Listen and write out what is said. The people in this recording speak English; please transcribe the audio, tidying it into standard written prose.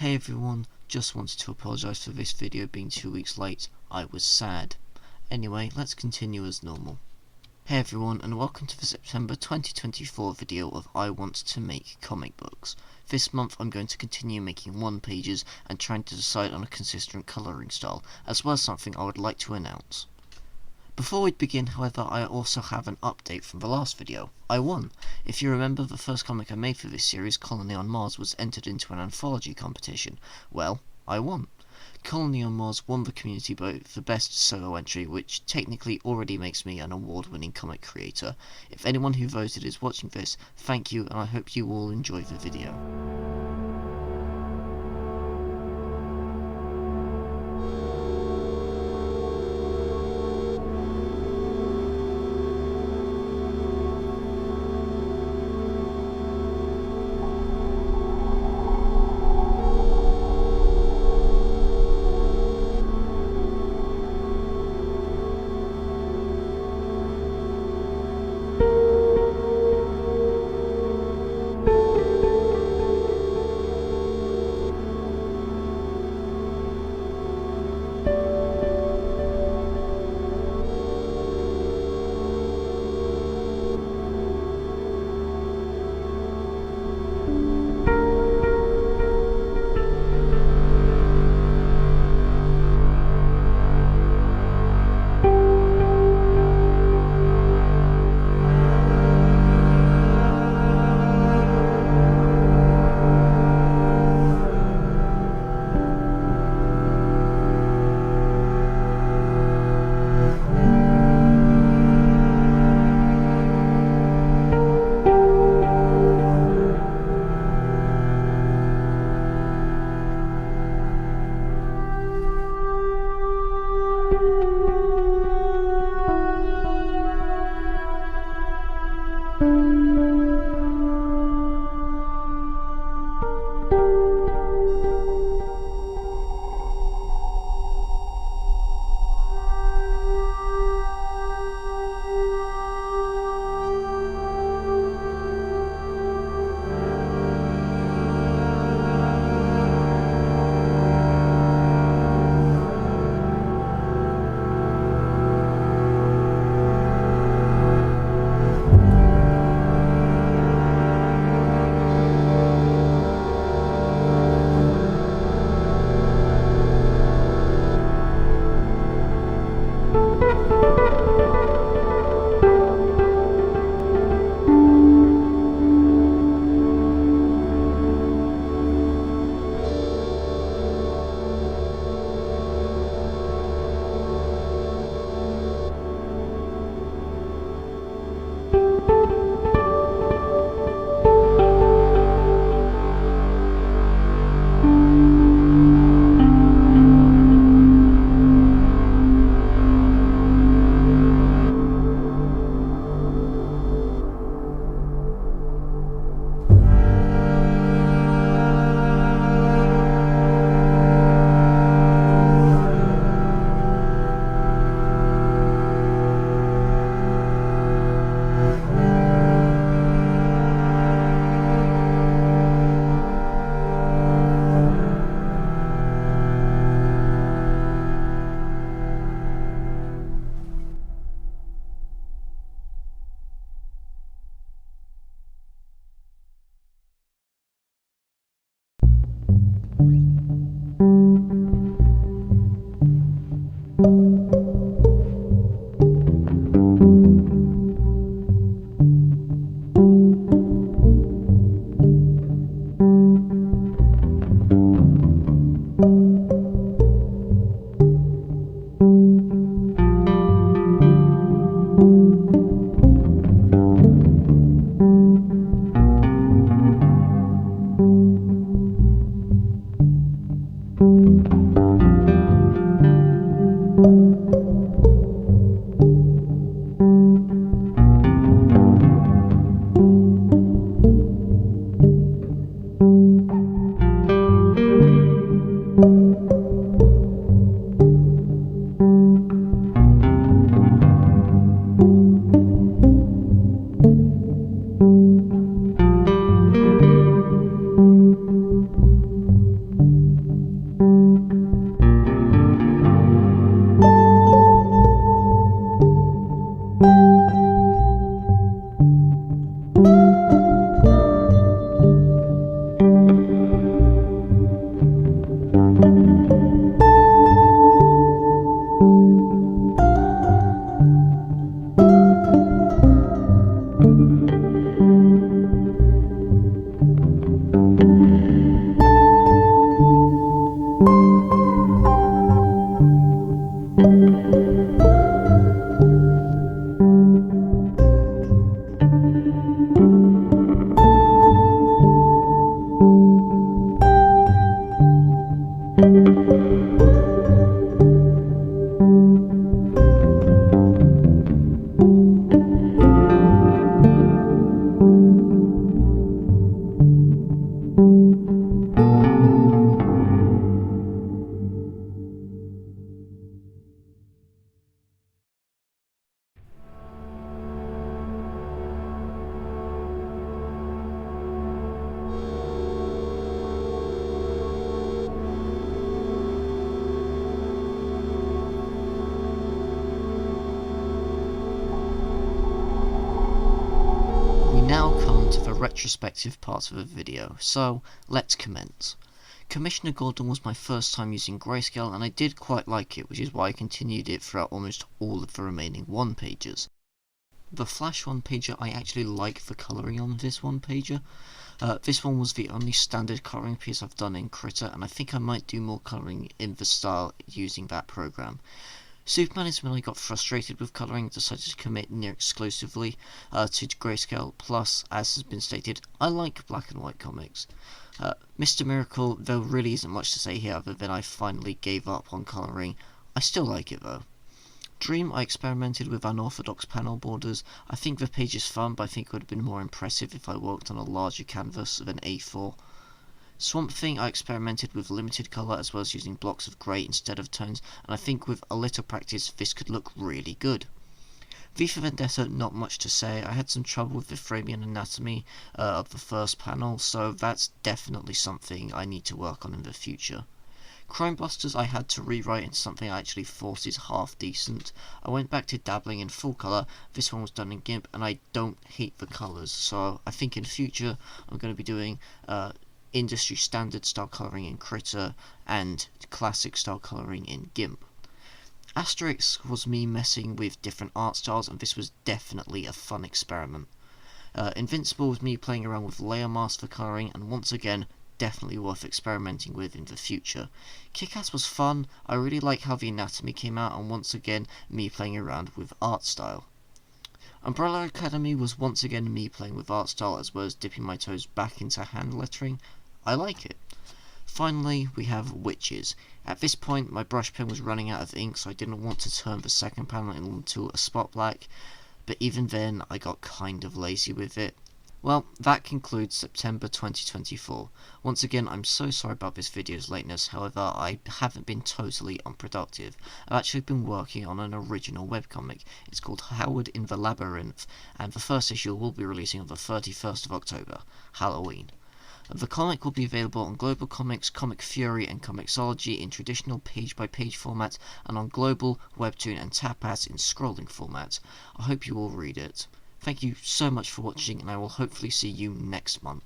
Hey everyone, just wanted to apologise for this video being 2 weeks late. I was sad. Anyway, let's continue as normal. Hey everyone, and welcome to the September 2024 video of I Want to Make Comic Books. This month I'm going to continue making one pages and trying to decide on a consistent colouring style, as well as something I would like to announce. Before we begin, however, I also have an update from the last video. I won! If you remember, the first comic I made for this series, Colony on Mars, was entered into an anthology competition. Well, I won! Colony on Mars won the community vote for best solo entry, which technically already makes me an award-winning comic creator. If anyone who voted is watching this, thank you, and I hope you all enjoy the video. Now come to the retrospective part of the video, so let's commence. Commissioner Gordon was my first time using grayscale and I did quite like it, which is why I continued it throughout almost all of the remaining one-pagers. The Flash one-pager, I actually like the colouring on this one-pager. This one was the only standard colouring piece I've done in Critter, and I think I might do more colouring in the style using that program. Superman is when I got frustrated with colouring and decided to commit near exclusively to grayscale, plus, as has been stated, I like black and white comics. Mr. Miracle, there really isn't much to say here other than I finally gave up on colouring. I still like it though. Dream, I experimented with unorthodox panel borders. I think the page is fun, but I think it would have been more impressive if I worked on a larger canvas than A4. Swamp Thing, I experimented with limited colour as well as using blocks of grey instead of tones, and I think with a little practice this could look really good. V for Vendetta, not much to say. I had some trouble with the Framian anatomy of the first panel, so that's definitely something I need to work on in the future. Crime Busters I had to rewrite into something I actually thought is half decent. I went back to dabbling in full colour. This one was done in GIMP and I don't hate the colours, so I think in future I'm going to be doing industry standard style colouring in Critter and classic style colouring in GIMP. Asterix was me messing with different art styles, and this was definitely a fun experiment. Invincible was me playing around with layer masks for colouring, and once again, definitely worth experimenting with in the future. Kick-Ass was fun. I really like how the anatomy came out, and once again, me playing around with art style. Umbrella Academy was once again me playing with art style as well as dipping my toes back into hand lettering. I like it. Finally, we have Witches. At this point, my brush pen was running out of ink, so I didn't want to turn the second panel into a spot black, but even then, I got kind of lazy with it. Well, that concludes September 2024. Once again, I'm so sorry about this video's lateness, however, I haven't been totally unproductive. I've actually been working on an original webcomic. It's called Howard in the Labyrinth, and the first issue will be releasing on the 31st of October, Halloween. The comic will be available on Global Comics, Comic Fury, and Comixology in traditional page-by-page format, and on Global, Webtoon, and Tapas in scrolling format. I hope you all read it. Thank you so much for watching, and I will hopefully see you next month.